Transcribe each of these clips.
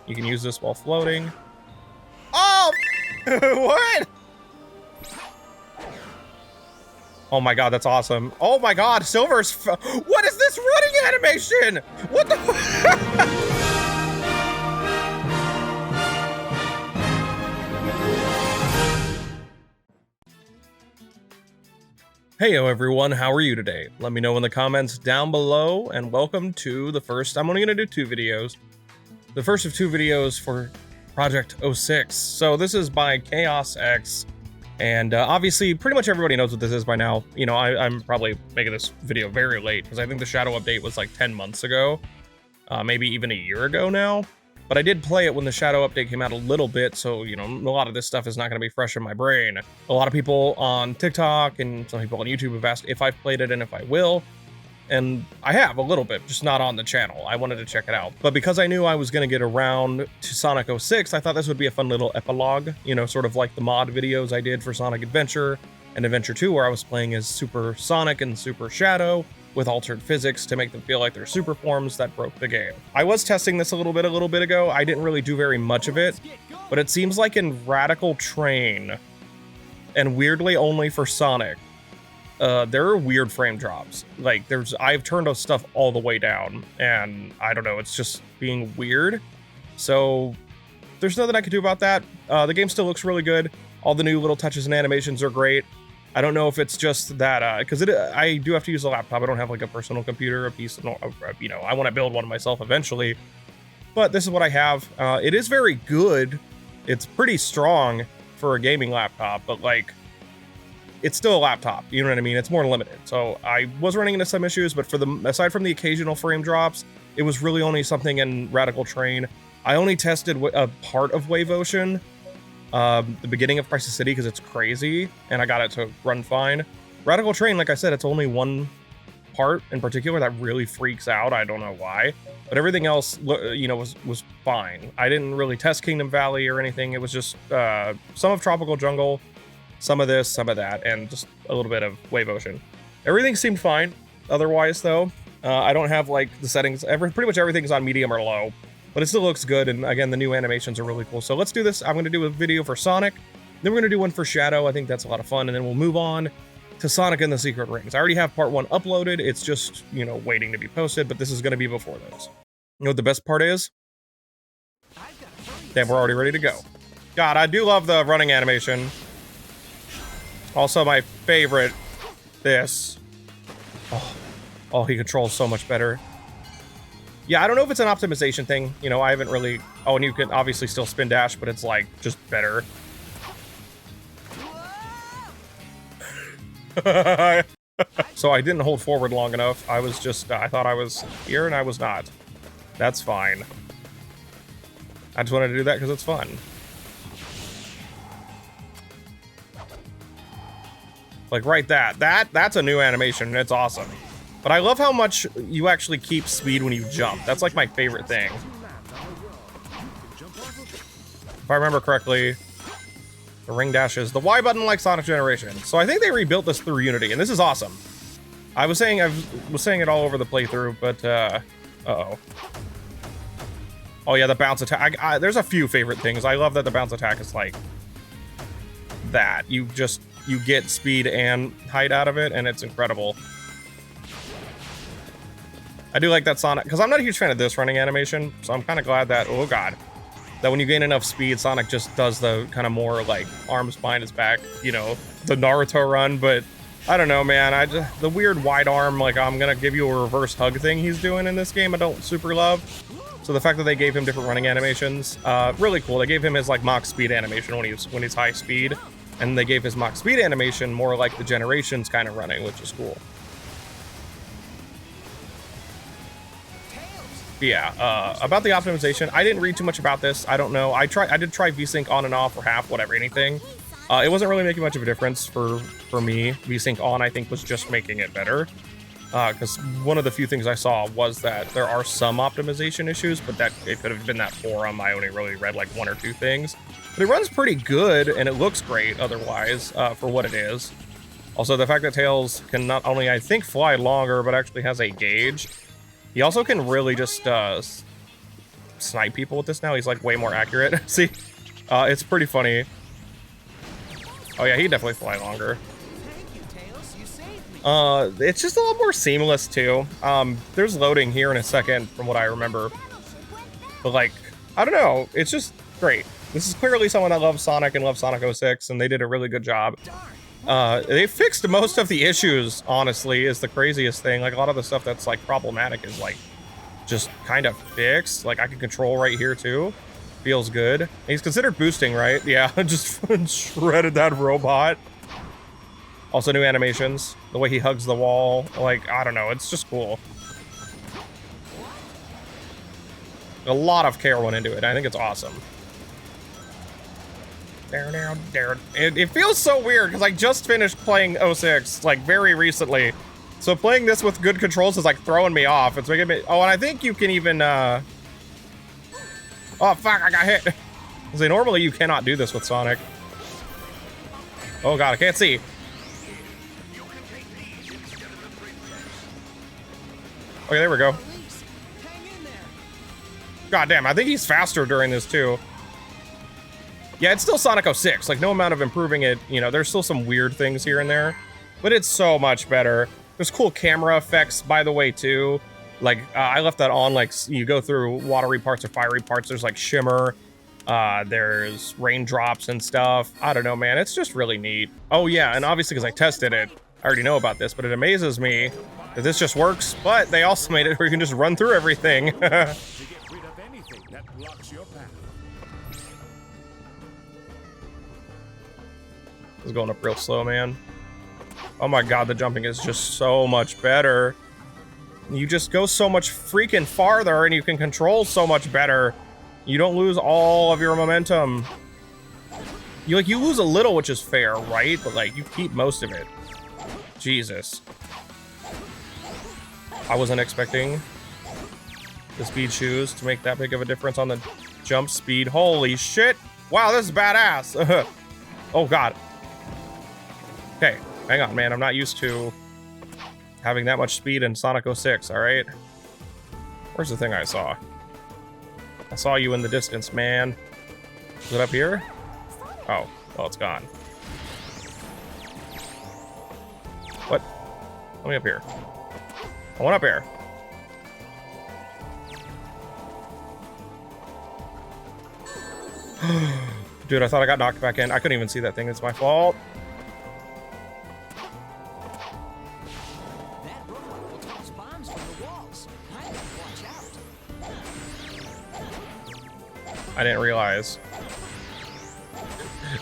You can use this while floating. Oh! What? Oh my god, that's awesome. Oh my god, Silver's... What is this running animation? What the... Heyo everyone, how are you today? Let me know in the comments down below, and welcome to the first... I'm only gonna do 2 videos. The first of 2 videos for Project 06. So this is by ChaosX, and obviously pretty much everybody knows what this is by now. You know, I'm probably making this video very late, because I think the Shadow update was like 10 months ago. Maybe even a year ago now. But I did play it when the Shadow update came out a little bit, so, you know, a lot of this stuff is not going to be fresh in my brain. A lot of people on TikTok and some people on YouTube have asked if I've played it and if I will. And I have, a little bit, just not on the channel. I wanted to check it out. But because I knew I was going to get around to Sonic 06, I thought this would be a fun little epilogue, you know, sort of like the mod videos I did for Sonic Adventure and Adventure 2, where I was playing as Super Sonic and Super Shadow, with altered physics to make them feel like they're super forms that broke the game. I was testing this a little bit ago. I didn't really do very much of it, but it seems like in Radical Train, and weirdly only for Sonic, there are weird frame drops. Like I've turned those stuff all the way down, and I don't know, it's just being weird. So there's nothing I can do about that. The game still looks really good. All the new little touches and animations are great. I don't know if it's just that, because I do have to use a laptop. I don't have like a personal computer, you know, I want to build one myself eventually. But this is what I have. It is very good. It's pretty strong for a gaming laptop, but like, it's still a laptop. You know what I mean? It's more limited. So I was running into some issues, but aside from the occasional frame drops, it was really only something in Radical Train. I only tested a part of Wave Ocean. The beginning of Crisis City, because it's crazy, and I got it to run fine. Radical Train, like I said, it's only one part in particular that really freaks out. I don't know why, but everything else, you know, was fine. I didn't really test Kingdom Valley or anything. It was just some of Tropical Jungle, some of this, some of that, and just a little bit of Wave Ocean. Everything seemed fine. Otherwise, though, I don't have like the settings. Pretty much everything's on medium or low. But it still looks good, and again, the new animations are really cool. So let's do this. I'm going to do a video for Sonic, then we're going to do one for Shadow. I think that's a lot of fun, and then we'll move on to Sonic and the Secret Rings. I already have part 1 uploaded. It's just, you know, waiting to be posted, but this is going to be before those. You know what the best part is? Damn, we're already ready to go. God, I do love the running animation. Also, my favorite, this. Oh, he controls so much better. Yeah, I don't know if it's an optimization thing. You know, I haven't really... Oh, and you can obviously still spin dash, but it's, like, just better. So I didn't hold forward long enough. I was just... I thought I was here, and I was not. That's fine. I just wanted to do that because it's fun. Like, right that's a new animation, and it's awesome. But I love how much you actually keep speed when you jump. That's like my favorite thing. If I remember correctly, the ring dashes, the Y button like Sonic Generations. So I think they rebuilt this through Unity, and this is awesome. I was saying it all over the playthrough, but uh-oh. Oh yeah, the bounce attack. There's a few favorite things. I love that the bounce attack is like that. You get speed and height out of it, and it's incredible. I do like that Sonic, because I'm not a huge fan of this running animation, so I'm kind of glad that, oh god, that when you gain enough speed, Sonic just does the kind of more, like, arms behind his back, you know, the Naruto run, but I don't know, man, the weird wide arm, like, I'm gonna give you a reverse hug thing he's doing in this game, I don't super love. So the fact that they gave him different running animations, really cool. They gave him his, like, Mach speed animation when he's high speed, and they gave his Mach speed animation more like the Generations kind of running, which is cool. Yeah, about the optimization, I didn't read too much about this. I don't know. I did try VSync on and off or half, whatever, anything. It wasn't really making much of a difference for me. VSync on, I think, was just making it better. Because one of the few things I saw was that there are some optimization issues, but that it could have been that forum. I only really read like 1 or 2 things. But it runs pretty good, and it looks great otherwise, for what it is. Also, the fact that Tails can not only, I think, fly longer, but actually has a gauge. He also can really just snipe people with this now. He's like way more accurate. See, it's pretty funny. Oh yeah, he definitely fly longer. It's just a lot more seamless too. There's loading here in a second from what I remember. But like, I don't know, it's just great. This is clearly someone that loves Sonic and loves Sonic 06, and they did a really good job. They fixed most of the issues, honestly, is the craziest thing. Like, a lot of the stuff that's like problematic is like just kind of fixed. Like, I can control right here too. Feels good. And he's considered boosting, right? Yeah, just shredded that robot. Also new animations, the way he hugs the wall, like, I don't know, it's just cool. A lot of care went into it. I think it's awesome. It feels so weird because I just finished playing 06 like very recently. So playing this with good controls is like throwing me off. It's making me, oh, and I think you can even, oh fuck, I got hit. See, normally you cannot do this with Sonic. Oh god, I can't see. Okay, there we go. God damn, I think he's faster during this too. Yeah, it's still Sonic 06. Like, no amount of improving it, you know, there's still some weird things here and there, but it's so much better. There's cool camera effects, by the way, too. Like, I left that on, like, you go through watery parts or fiery parts, there's, like, shimmer. There's raindrops and stuff. I don't know, man, it's just really neat. Oh, yeah, and obviously, because I tested it, I already know about this, but it amazes me that this just works, but they also made it where you can just run through everything. It's going up real slow, man. Oh my god, the jumping is just so much better. You just go so much freaking farther and you can control so much better. You don't lose all of your momentum. You lose a little, which is fair, right? But like, you keep most of it. Jesus. I wasn't expecting the speed shoes to make that big of a difference on the jump speed. Holy shit. Wow, this is badass. Oh god. Okay, hang on, man. I'm not used to having that much speed in Sonic 06, all right? Where's the thing I saw? I saw you in the distance, man. Is it up here? Oh, well, it's gone. What? Let me up here. I want up here. Dude, I thought I got knocked back in. I couldn't even see that thing. It's my fault. I didn't realize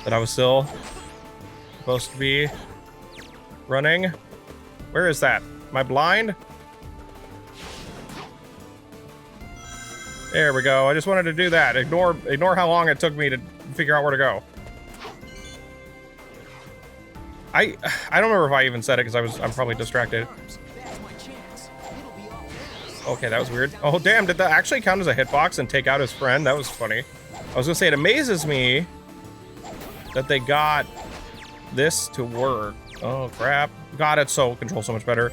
that I was still supposed to be running. Where is that? Am I blind? There we go. I just wanted to do that. Ignore how long it took me to figure out where to go. I don't remember if I even said it because I'm probably distracted. Okay, that was weird. Oh, damn, did that actually count as a hitbox and take out his friend? That was funny. I was gonna say, it amazes me that they got this to work. Oh, crap. God, it's so controls so much better.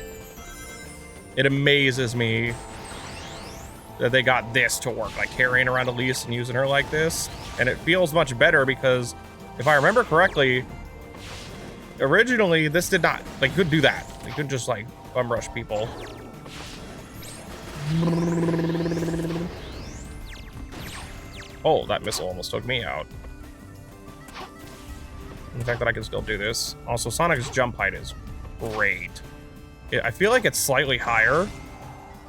It amazes me that they got this to work, like carrying around Elise and using her like this. And it feels much better because, if I remember correctly, originally this did not, like, you couldn't do that. You couldn't just, like, bum rush people. Oh, that missile almost took me out. And the fact that I can still do this. Also, Sonic's jump height is great. I feel like it's slightly higher,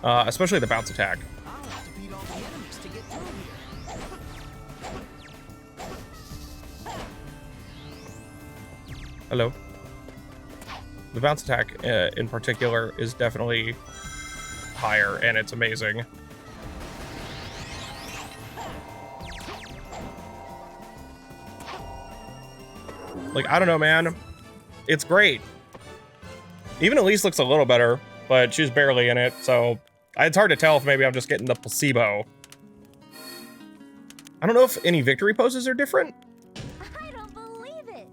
especially the bounce attack. Hello. The bounce attack in particular is definitely higher, and it's amazing. Like, I don't know, man. It's great. Even Elise looks a little better, but she's barely in it, so it's hard to tell if maybe I'm just getting the placebo. I don't know if any victory poses are different. I don't believe it.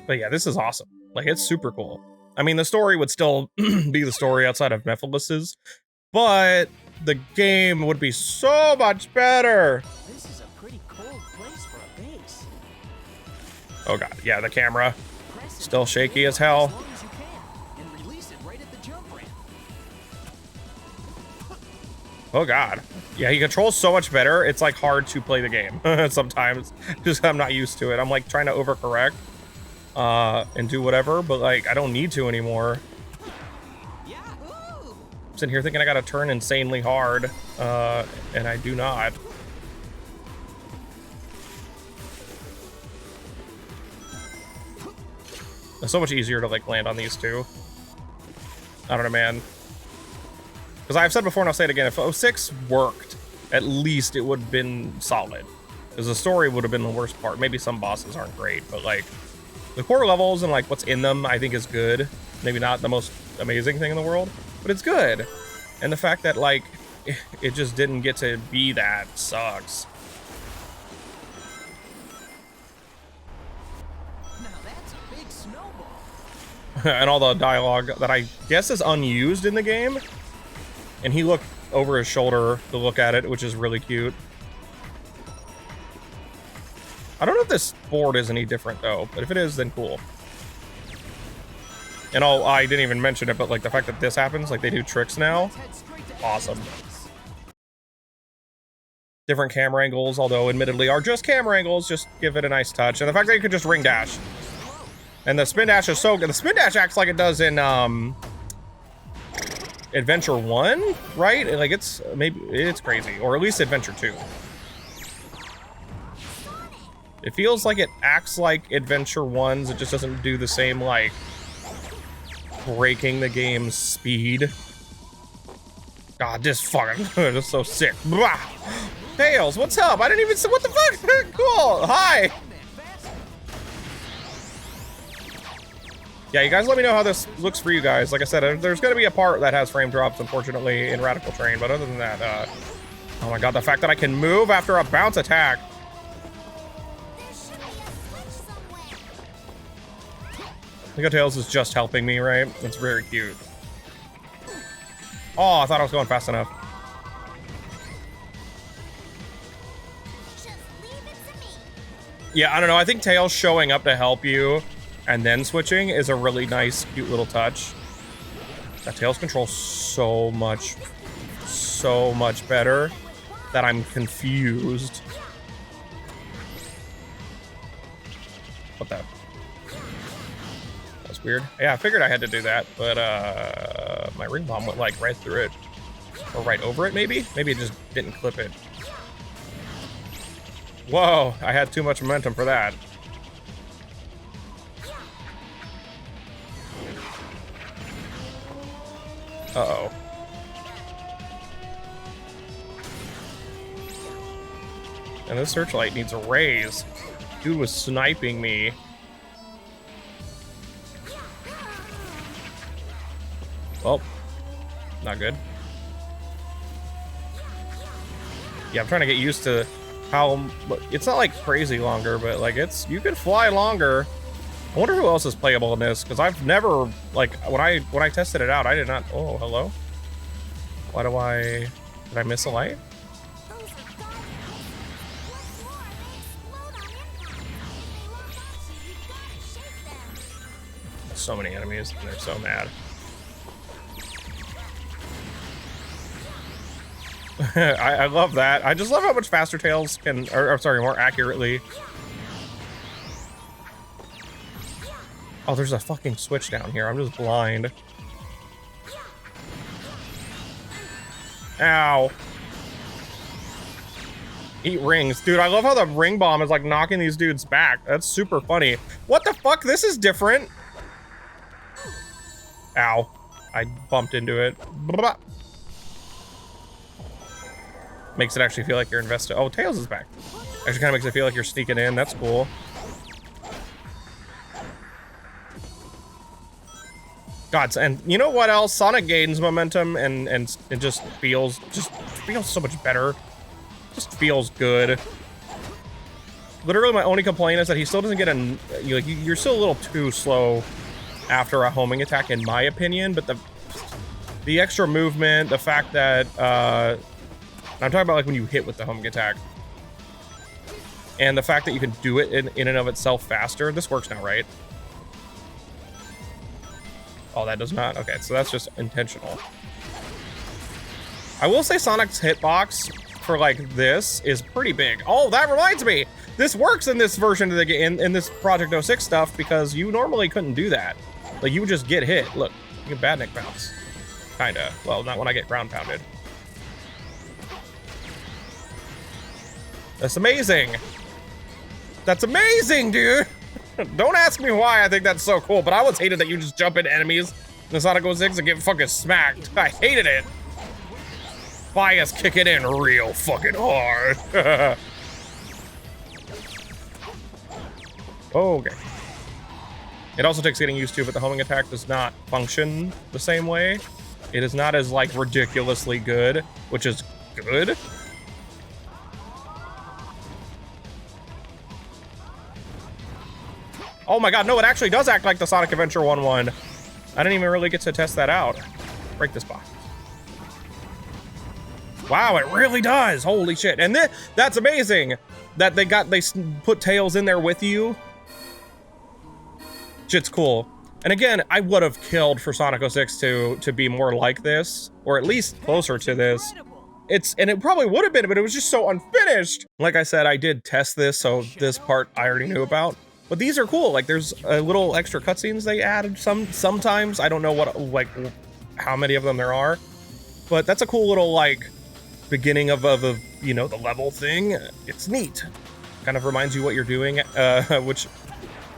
But yeah, this is awesome. Like, it's super cool. I mean, the story would still be the story outside of Mephilis's, but the game would be so much better. This is a pretty cold place for a base. Oh god, yeah, the camera Press it still shaky as hell. as long as you can, and release it right at the jump ramp. Oh god, yeah, he controls so much better. It's like hard to play the game sometimes, just I'm not used to it. I'm like trying to overcorrect and do whatever, but like I don't need to anymore. Yahoo! I'm sitting here thinking I gotta turn insanely hard, and I do not. It's so much easier to like land on these two. I don't know, man. Because I've said before and I'll say it again, if 06 worked, at least it would have been solid. Because the story would have been the worst part. Maybe some bosses aren't great, but like the core levels and like what's in them, I think is good. Maybe not the most amazing thing in the world, but it's good. And the fact that like it just didn't get to be that sucks. Now that's a big snowball. And all the dialogue that I guess is unused in the game. And he looked over his shoulder to look at it, which is really cute. I don't know if this board is any different though, but if it is, then cool. And I didn't even mention it, but like the fact that this happens, like they do tricks now, Let's head straight to awesome. base. Different camera angles, although admittedly are just camera angles, just give it a nice touch. And the fact that you could just ring dash. And the spin dash is so good. The spin dash acts like it does in Adventure 1, right? Like it's crazy, or at least Adventure 2. It feels like it acts like Adventure 1's, it just doesn't do the same like breaking the game's speed. God, this fucking this is so sick. Blah. Tails, what's up? I didn't even say what the fuck. Cool. Hi. Yeah, you guys let me know how this looks for you guys. Like I said, there's going to be a part that has frame drops, unfortunately, in Radical Terrain. But other than that, oh my god, the fact that I can move after a bounce attack. There should be a switch somewhere. Look how Tails is just helping me, right? It's very cute. Oh, I thought I was going fast enough. Just leave it to me. Yeah, I don't know. I think Tails showing up to help you and then switching is a really nice, cute little touch. That Tails controls so much better that I'm confused. What the? That's weird. Yeah, I figured I had to do that, but my ring bomb went like right through it. Or right over it, maybe? Maybe it just didn't clip it. Whoa, I had too much momentum for that. Uh-oh. And this searchlight needs a raise. Dude was sniping me. Well, not good. Yeah, I'm trying to get used to how it's not like crazy longer, but like you can fly longer. I wonder who else is playable in this, because I've never, like, when I tested it out, I did not. Oh, hello. Did I miss a light? Those are garbage. What's more, they explode on impact. If they lock onto you, you gotta shake them. So many enemies, and they're so mad. I love that. I just love how much faster Tails can, or sorry, more accurately. Oh, there's a fucking switch down here. I'm just blind. Ow. Eat rings. Dude, I love how the ring bomb is like knocking these dudes back. That's super funny. What the fuck? This is different. Ow. I bumped into it. Blah. Makes it actually feel like you're invested. Oh, Tails is back. Actually kind of makes it feel like you're sneaking in. That's cool. God, and you know what else? Sonic gains momentum and it just feels so much better. Just feels good. Literally, my only complaint is that he still doesn't get you're still a little too slow after a homing attack, in my opinion. But The extra movement, the fact that, I'm talking about like when you hit with the homing attack. And the fact that you can do it in and of itself faster. This works now, right? Oh, that does not? Okay, so that's just intentional. I will say Sonic's hitbox for like this is pretty big. Oh, that reminds me. This works in this version of the game, in this Project 06 stuff, because you normally couldn't do that. Like, you would just get hit. Look, you can badnik bounce. Kinda. Well, not when I get ground pounded. That's amazing. That's amazing, dude. Don't ask me why I think that's so cool, but I always hated that you just jump into enemies in the Sonic 06 and get fucking smacked. I hated it. Bias kicking in real fucking hard. Okay. It also takes getting used to, but the homing attack does not function the same way. It is not as like ridiculously good, which is good. Oh my god, no, it actually does act like the Sonic Adventure 1-1. I didn't even really get to test that out. Break this box. Wow, it really does. Holy shit. And that's amazing that they put Tails in there with you. Shit's cool. And again, I would have killed for Sonic 06 to be more like this, or at least closer to this. And it probably would have been, but it was just so unfinished. Like I said, I did test this, so this part I already knew about. But these are cool. Like, there's a little extra cutscenes they added sometimes. I don't know how many of them there are, but that's a cool little like beginning of you know, the level thing. It's neat. Kind of reminds you what you're doing, which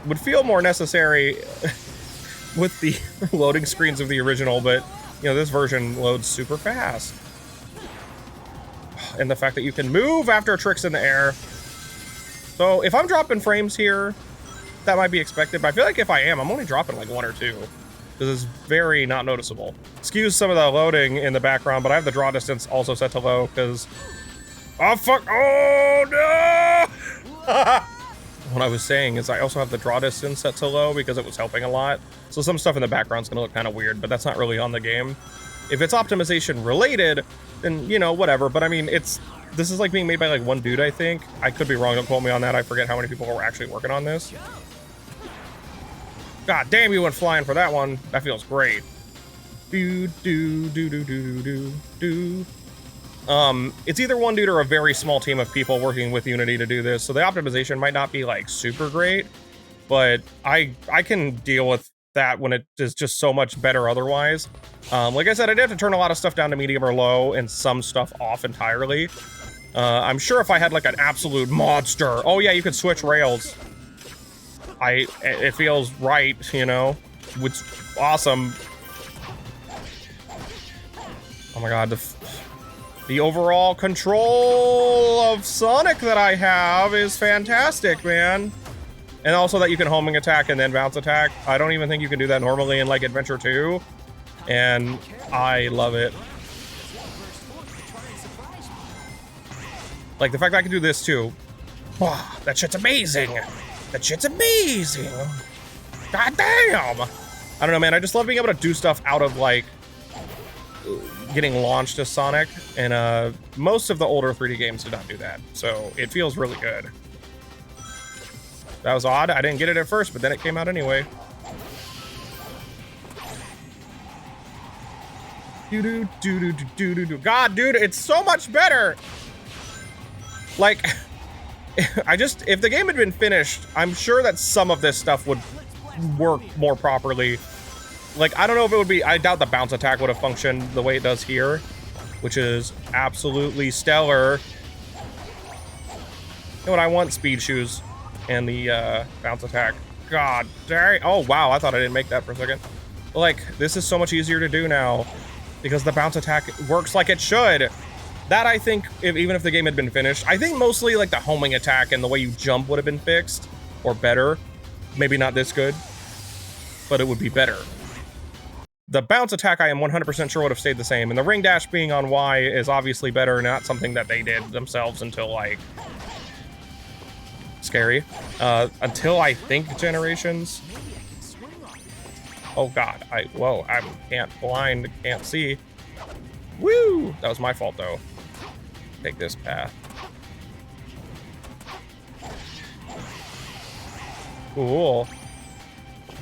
would feel more necessary with the loading screens of the original, but you know, this version loads super fast. And the fact that you can move after tricks in the air. So if I'm dropping frames here, that might be expected, but I feel like if I am, I'm only dropping like 1 or 2. This is very not noticeable. Excuse some of the loading in the background, but I have the draw distance also set to low because... Oh, fuck! Oh, no! What I was saying is I also have the draw distance set to low because it was helping a lot. So some stuff in the background's gonna look kind of weird, but that's not really on the game. If it's optimization related, then, you know, whatever. But I mean, this is like being made by like one dude, I think. I could be wrong, don't quote me on that. I forget how many people were actually working on this. God damn, you went flying for that one. That feels great. It's either one dude or a very small team of people working with Unity to do this, so the optimization might not be like super great, but I can deal with that when it is just so much better otherwise. Like I said, I did have to turn a lot of stuff down to medium or low and some stuff off entirely. I'm sure if I had like an absolute monster, oh yeah, you could switch rails. It feels right, you know, it's awesome. Oh my god, the overall control of Sonic that I have is fantastic, man. And also that you can homing attack and then bounce attack. I don't even think you can do that normally in like Adventure 2. And I love it. Like the fact that I can do this too. Wow, that shit's amazing. That shit's amazing. God damn. I don't know, man. I just love being able to do stuff out of like getting launched as Sonic, and most of the older 3D games did not do that, so it feels really good. That was odd. I didn't get it at first, but then it came out anyway. God, dude, it's so much better. Like, if the game had been finished, I'm sure that some of this stuff would work more properly. Like, I don't know if it would be, I doubt the bounce attack would have functioned the way it does here, which is absolutely stellar. You know what, I want speed shoes and the bounce attack. God dang. Oh, wow, I thought I didn't make that for a second. Like, this is so much easier to do now because the bounce attack works like it should. That, I think, even if the game had been finished, I think mostly like the homing attack and the way you jump would have been fixed or better. Maybe not this good, but it would be better. The bounce attack, I am 100% sure would have stayed the same, and the ring dash being on Y is obviously better, not something that they did themselves until, like, scary. Until, I think, Generations. Oh God, whoa, I can't blind, can't see. Woo! That was my fault though. Take this path. Cool.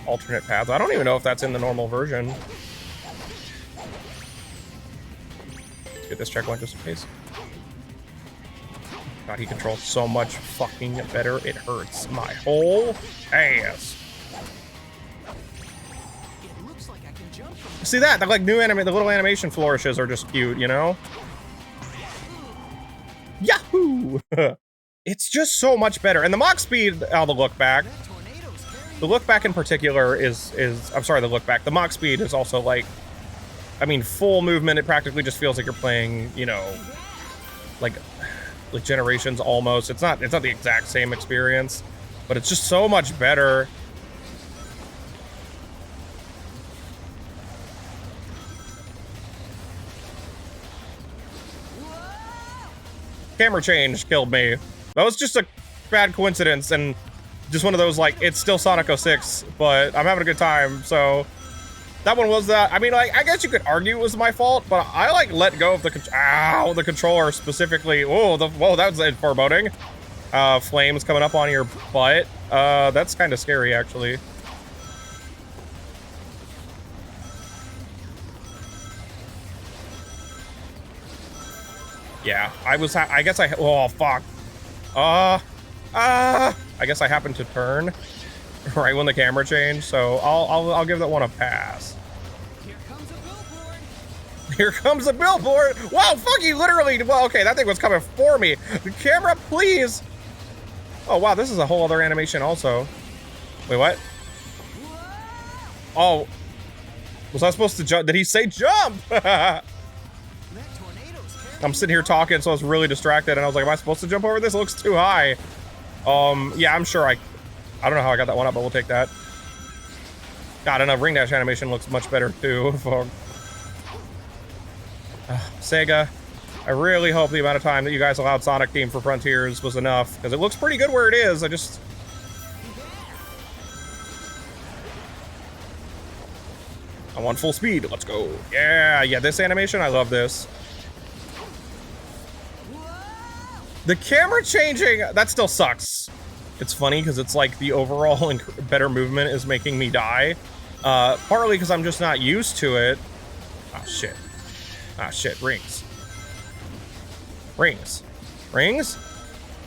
Alternate paths. I don't even know if that's in the normal version. Get this checkpoint just in case. God, he controls so much fucking better. It hurts my whole ass. It looks like I can jump from See that? The like new anime, the little animation flourishes are just cute, you know? Yahoo! It's just so much better. And the mock speed, the look back. that tornado's carrying The look back in particular is I'm sorry, the look back. The mock speed is also like, I mean, full movement. It practically just feels like you're playing, you know, like Generations almost. It's not the exact same experience, but it's just so much better. Camera change killed me. That was just a bad coincidence and just one of those, like, it's still Sonic 06, but I'm having a good time, so that one was that. I mean, like, I guess you could argue it was my fault, but I, like, let go of the controller specifically. Whoa, that was foreboding. Flames coming up on your butt. That's kind of scary, actually. Yeah, I guess oh, fuck. I guess I happened to turn right when the camera changed, so I'll give that one a pass. Here comes a billboard. Here comes a billboard. Wow, fuck you, literally. Well, okay, that thing was coming for me. The camera, please. Oh, wow, this is a whole other animation also. Wait, what? Oh, was I supposed to jump? Did he say jump? That tornado's carrying I'm sitting here talking, so I was really distracted, and I was like, am I supposed to jump over this? It looks too high. Yeah, I'm sure I don't know how I got that one up, but we'll take that. God, and a ring dash animation looks much better too. Sega, I really hope the amount of time that you guys allowed Sonic Team for Frontiers was enough, because it looks pretty good where it is. I want full speed. Let's go. Yeah, this animation, I love this. The camera changing, that still sucks. It's funny because it's like the overall better movement is making me die. Partly because I'm just not used to it. Ah, shit. Ah, shit. Rings. Rings. Rings?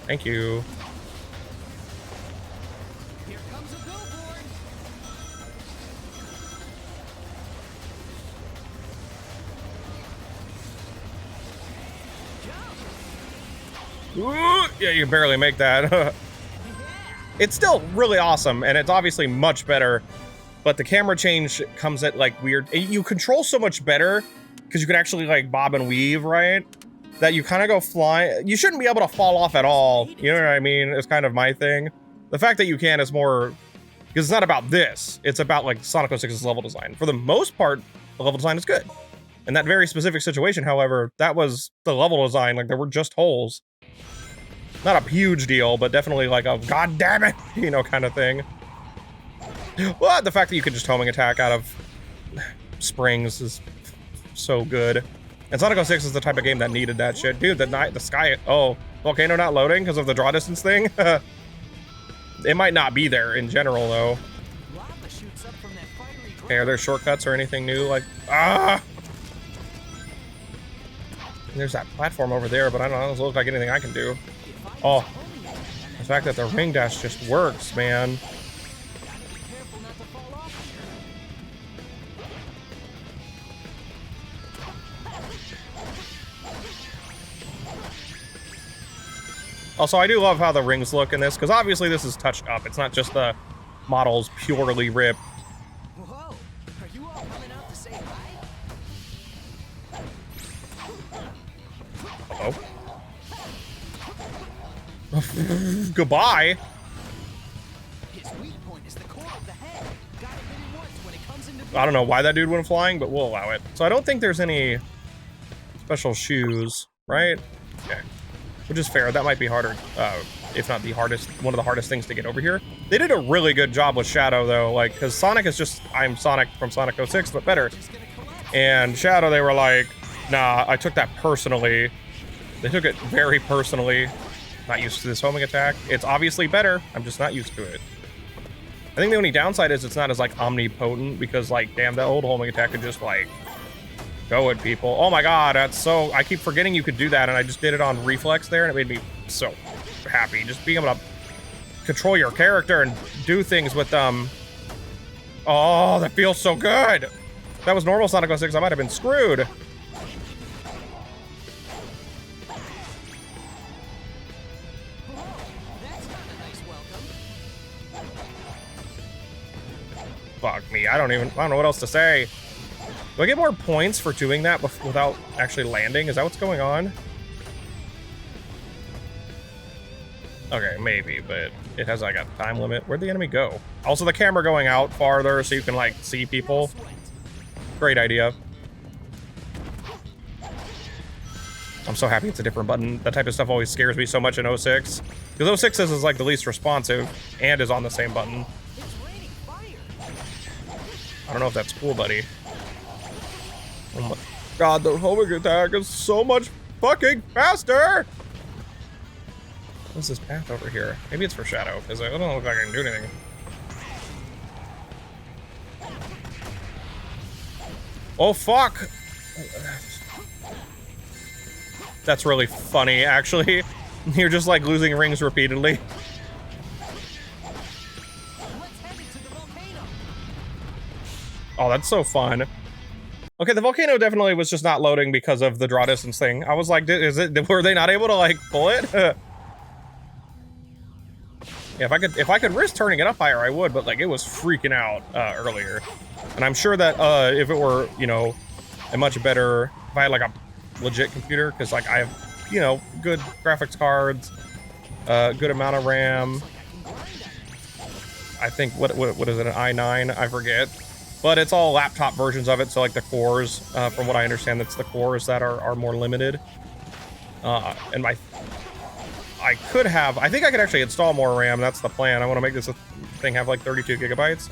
Thank you. Here comes a billboard. Ooh, yeah, you can barely make that. It's still really awesome, and it's obviously much better, but the camera change comes at like weird. You control so much better because you can actually like bob and weave, right? That you kind of go flying. You shouldn't be able to fall off at all. You know what I mean? It's kind of my thing. The fact that you can is more because it's not about this. It's about like Sonic 06's level design. For the most part, the level design is good. In that very specific situation, however, that was the level design. Like there were just holes. Not a huge deal, but definitely like a god damn it, you know, kind of thing. Well, the fact that you could just homing attack out of springs is so good. And Sonic 06 is the type of game that needed that shit. Dude, the sky, oh, volcano not loading because of the draw distance thing? It might not be there in general, though. Lava shoots up from that fiery Okay, are there shortcuts or anything new? Like, ah! There's that platform over there, but I don't know, it doesn't look like anything I can do. Oh, the fact that the ring dash just works, man. Careful not to fall off. Also, I do love how the rings look in this, because obviously this is touched up. It's not just the models purely ripped. Whoa! Are you all coming out to say hi? Uh-oh. Goodbye. His weak point is the core of the head. Gotta hit him once when it comes into I don't know why that dude went flying, but we'll allow it. So I don't think there's any special shoes, right? Okay. Which is fair. That might be harder. if not the hardest, one of the hardest things to get over here. They did a really good job with Shadow though, like, because Sonic is just, I'm Sonic from Sonic 06, but better. And Shadow, they were like, nah, I took that personally. They took it very personally. Not used to this homing attack. It's obviously better. I'm just not used to it. I think the only downside is it's not as like omnipotent because like, damn, that old homing attack could just like go at people. Oh my god, that's so, I keep forgetting you could do that and I just did it on reflex there and it made me so happy. Just being able to control your character and do things with them. Oh, that feels so good. If that was normal Sonic 06, I might have been screwed. Fuck me, I don't know what else to say. Do I get more points for doing that without actually landing? Is that what's going on? Okay, maybe, but it has like a time limit. Where'd the enemy go? Also, the camera going out farther so you can like see people. Great idea. I'm so happy it's a different button. That type of stuff always scares me so much in 06. Because 06 is like the least responsive and is on the same button. I don't know if that's cool, buddy. Oh my god, the homing attack is so much fucking faster! What's this path over here? Maybe it's for Shadow, because it doesn't look like I can do anything. Oh, fuck! That's really funny, actually. You're just, like, losing rings repeatedly. Oh, that's so fun. Okay, the volcano definitely was just not loading because of the draw distance thing. I was like, were they not able to, like, pull it? Yeah, if I could risk turning it up higher, I would, but like it was freaking out earlier. And I'm sure that if it were, you know, a much better, if I had like a legit computer, because like I have, you know, good graphics cards, good amount of RAM. I think what is it, an i9? I forget. But it's all laptop versions of it, so like the cores, from what I understand, that's the cores that are more limited. And I think I could actually install more RAM. That's the plan. I want to make this thing have like 32 gigabytes.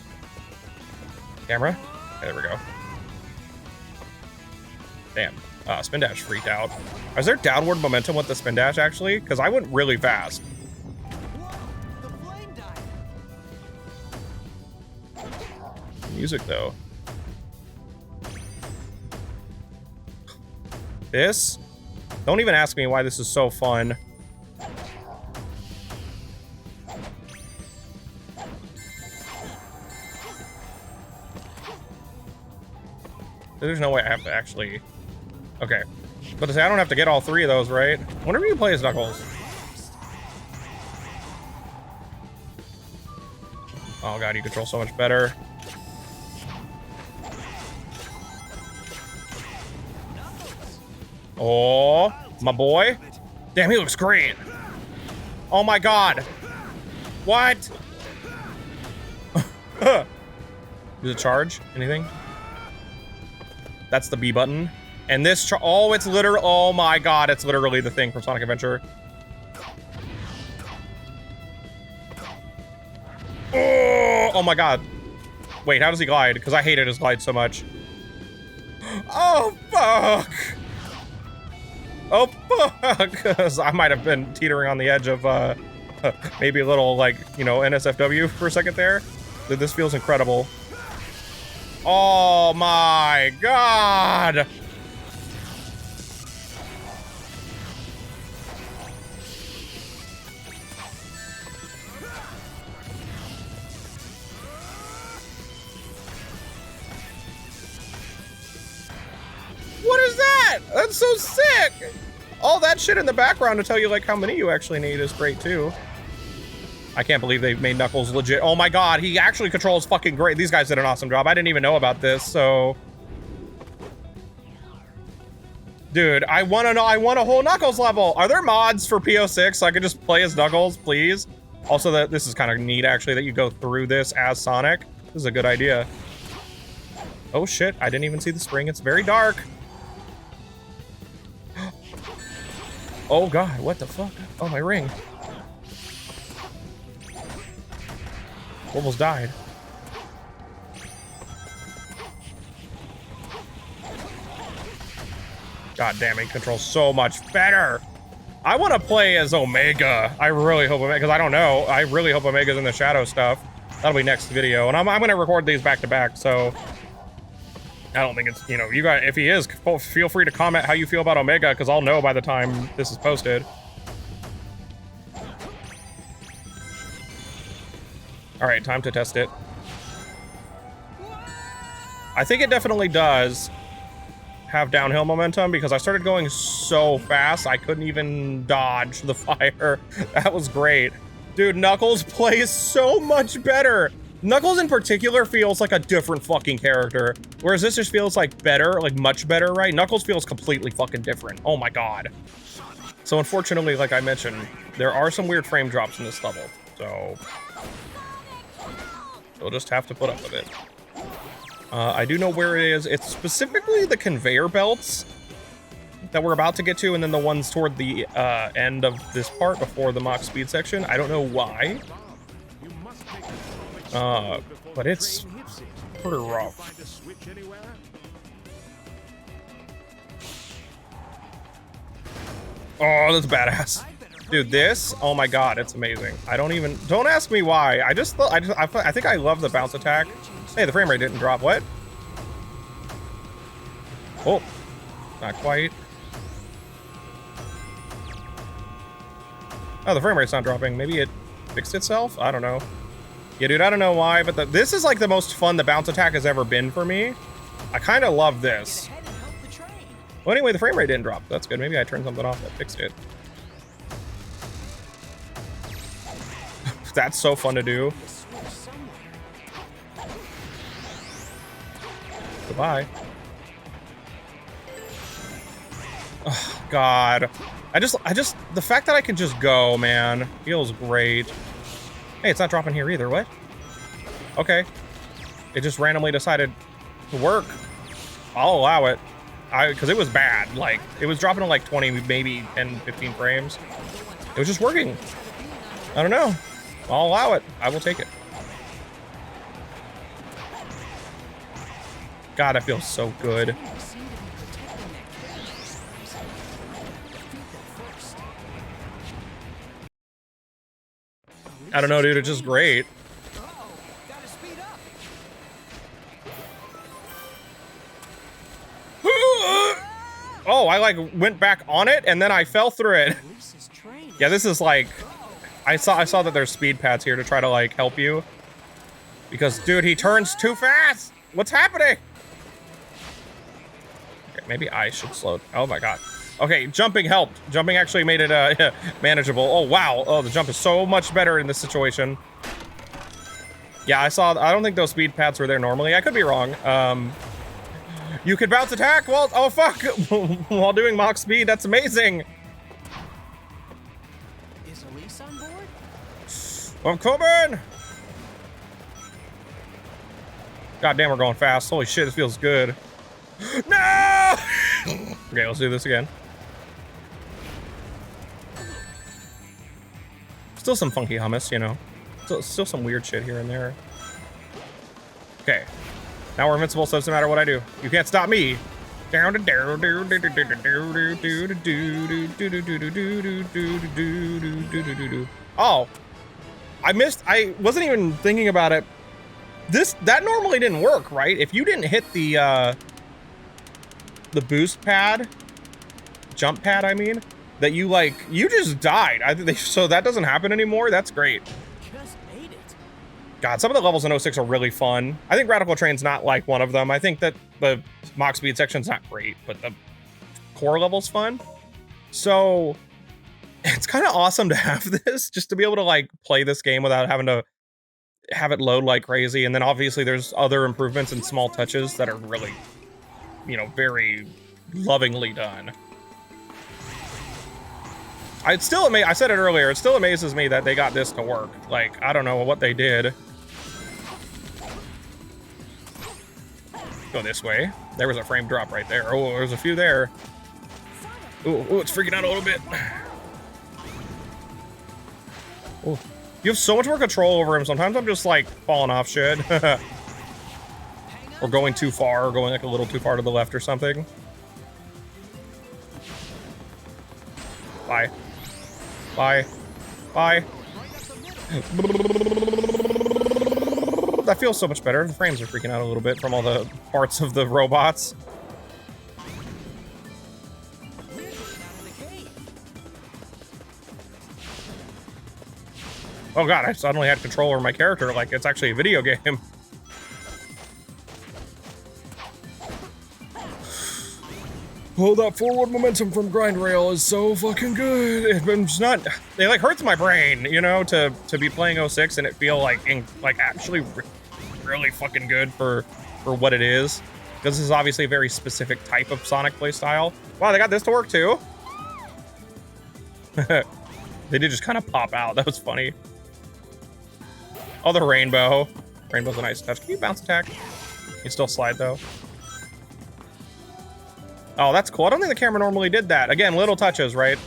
Camera. Okay, there we go. Damn. Spin dash freaked out. Is there downward momentum with the spin dash actually? Because I went really fast. Music though. This? Don't even ask me why this is so fun. There's no way I have to actually... Okay. But to say, I don't have to get all three of those, right? Whenever you play as Knuckles. Oh god, you control so much better. Oh, my boy. Damn, he looks great. Oh my god. What? Does it charge? Anything? That's the B button. And this, oh, it's literally, oh my god, it's literally the thing from Sonic Adventure. Oh my god. Wait, how does he glide? Because I hated his glide so much. Oh, fuck. Oh, fuck. Because I might have been teetering on the edge of maybe a little, like, you know, NSFW for a second there. This feels incredible. Oh my god! What is that? That's so sick! All that shit in the background to tell you like how many you actually need is great too. I can't believe they made Knuckles legit. Oh my god, he actually controls fucking great. These guys did an awesome job. I didn't even know about this, so... Dude, I want to know. I want a whole Knuckles level. Are there mods for PO6 so I could just play as Knuckles, please? Also, this is kind of neat, actually, that you go through this as Sonic. This is a good idea. Oh shit, I didn't even see the spring. It's very dark. Oh god, what the fuck? Oh, my ring. Almost died. God damn it, controls so much better. I want to play as Omega. I really hope Omega, because I don't know. I really hope Omega's in the shadow stuff. That'll be next video, and I'm gonna record these back to back. So I don't think it's, you know, you guys. If he is, feel free to comment how you feel about Omega, because I'll know by the time this is posted. All right, time to test it. I think it definitely does have downhill momentum, because I started going so fast I couldn't even dodge the fire. That was great. Dude, Knuckles plays so much better. Knuckles in particular feels like a different fucking character, whereas this just feels like better, like much better, right? Knuckles feels completely fucking different. Oh my god. So unfortunately, like I mentioned, there are some weird frame drops in this level, so we'll just have to put up with it. I do know where it is. It's specifically the conveyor belts that we're about to get to, and then the ones toward the end of this part before the Mach speed section. I don't know why. But it's pretty rough. Oh, that's badass. Dude, this, oh my god, it's amazing. Don't ask me why. I think I love the bounce attack. Hey, the frame rate didn't drop. What? Oh, not quite. Oh, the frame rate's not dropping. Maybe it fixed itself? I don't know. Yeah, dude, I don't know why, but this is like the most fun the bounce attack has ever been for me. I kind of love this. Well, anyway, the frame rate didn't drop. That's good. Maybe I turned something off that fixed it. That's so fun to do. Goodbye. Oh, God. The fact that I can just go, man, feels great. Hey, it's not dropping here either. What? Okay. It just randomly decided to work. I'll allow it. Because it was bad. Like, it was dropping to like 20, maybe 10, 15 frames. It was just working. I don't know. I'll allow it. I will take it. God, that feels so good. I don't know, dude. It's just great. Oh, I like went back on it and then I fell through it. Yeah, this is like, I saw that there's speed pads here to try to like help you. Because, dude, he turns too fast. What's happening? Okay, maybe I should slow. Oh my god. Okay, jumping helped. Jumping actually made it manageable. Oh wow. Oh, the jump is so much better in this situation. Yeah, I don't think those speed pads were there normally. I could be wrong. You could bounce attack while, oh fuck, while doing Mach speed. That's amazing. Is Elise on board? I'm coming. God damn, we're going fast. Holy shit, this feels good. No! Okay, let's do this again. Still some funky hummus, you know. Still some weird shit here and there. Okay. Now we're invincible, so it doesn't matter what I do. You can't stop me. Oh. I wasn't even thinking about it. That normally didn't work, right? If you didn't hit the boost pad, jump pad, I mean, that you just died. So that doesn't happen anymore. That's great. Just made it. God, some of the levels in 06 are really fun. I think Radical Train's not like one of them. I think that the Mach speed section's not great, but the core level's fun. So it's kind of awesome to have this, just to be able to like play this game without having to have it load like crazy. And then obviously there's other improvements and small touches that are really, you know, very lovingly done. I said it earlier, it still amazes me that they got this to work. Like, I don't know what they did. Go this way. There was a frame drop right there. Oh, there's a few there. Oh, it's freaking out a little bit. Oh, You have so much more control over him. Sometimes I'm just like falling off shit. Or going too far, or going like a little too far to the left or something. Bye. Bye. Bye. That feels so much better. The frames are freaking out a little bit from all the parts of the robots. Oh god, I suddenly had control over my character like it's actually a video game. Oh, that forward momentum from grind rail is so fucking good. It's not, it like hurts my brain, you know, to be playing 06 and it feel like actually really fucking good for what it is. Because this is obviously a very specific type of Sonic playstyle. Wow, they got this to work too. They did just kind of pop out. That was funny. Oh, the rainbow. Rainbow's a nice touch. Can you bounce attack? You still slide though. Oh, that's cool. I don't think the camera normally did that. Again, little touches, right?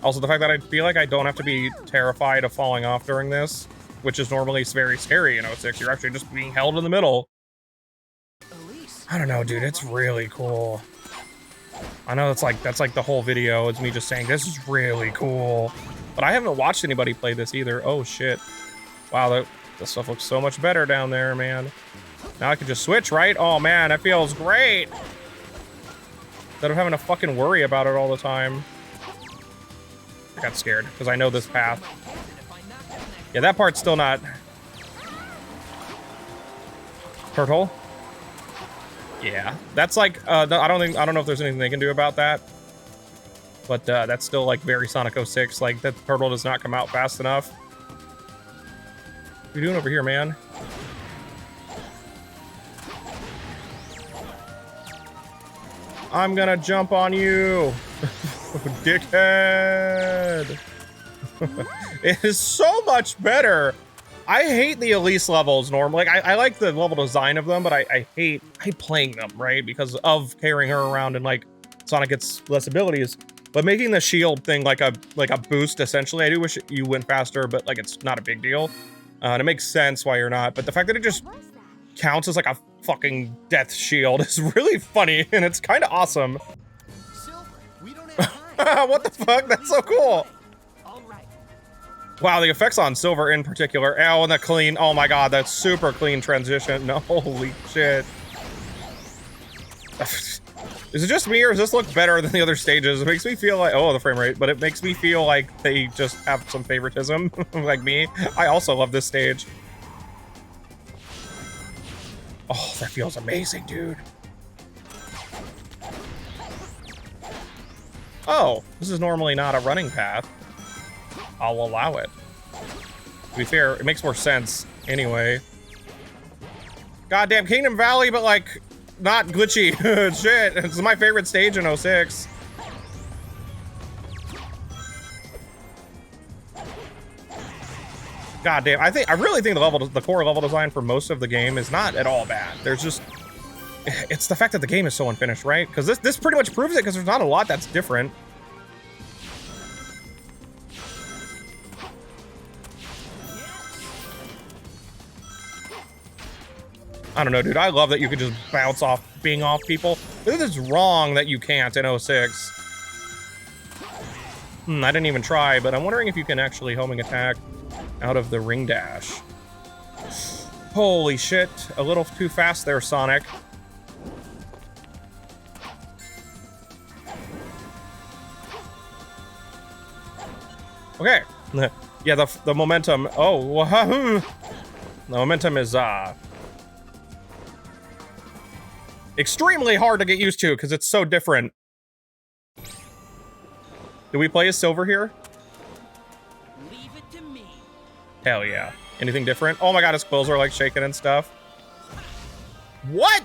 Also, the fact that I feel like I don't have to be terrified of falling off during this, which is normally very scary in 06. You're actually just being held in the middle. I don't know, dude. It's really cool. I know that's like the whole video. It's me just saying this is really cool. But I haven't watched anybody play this either. Oh, shit. Wow, this stuff looks so much better down there, man. Now I can just switch, right? Oh, man, that feels great. Instead of having to fucking worry about it all the time. I got scared, because I know this path. Yeah, that part's still not... Turtle? Yeah, that's like, I don't know if there's anything they can do about that. But that's still like very Sonic 06, like that turtle does not come out fast enough. What are you doing over here, man? I'm gonna jump on you, dickhead. It is so much better. I hate the Elise levels normally. Like I like the level design of them, but I hate playing them, right? Because of carrying her around and like Sonic gets less abilities. But making the shield thing like a boost essentially, I do wish you went faster, but like it's not a big deal. And it makes sense why you're not. But the fact that it just counts as like a fucking death shield is really funny, and it's kind of awesome. Silver, we don't have time. What the fuck? That's so cool. All right. Wow, the effects on Silver in particular. Oh, and the clean. Oh my god, that's super clean transition. No, holy shit. Is it just me, or does this look better than the other stages? It makes me feel like, oh, the frame rate, but it makes me feel like they just have some favoritism, like me. I also love this stage. Oh, that feels amazing, dude. Oh, this is normally not a running path. I'll allow it. To be fair, it makes more sense anyway. Goddamn Kingdom Valley, but like, not glitchy. Shit, it's my favorite stage in 06. God damn, I really think the core level design for most of the game is not at all bad. There's just, it's the fact that the game is so unfinished, right? Because this pretty much proves it, because there's not a lot that's different. I don't know, dude. I love that you could just bounce off, being off people. This is wrong that you can't in 06. I didn't even try, but I'm wondering if you can actually homing attack out of the ring dash. Holy shit. A little too fast there, Sonic. Okay. Yeah, the momentum. Oh, wahoo. The momentum is, extremely hard to get used to because it's so different. Do we play as Silver here? Leave it to me. Hell yeah. Anything different? Oh my god, his quills are like shaking and stuff. What?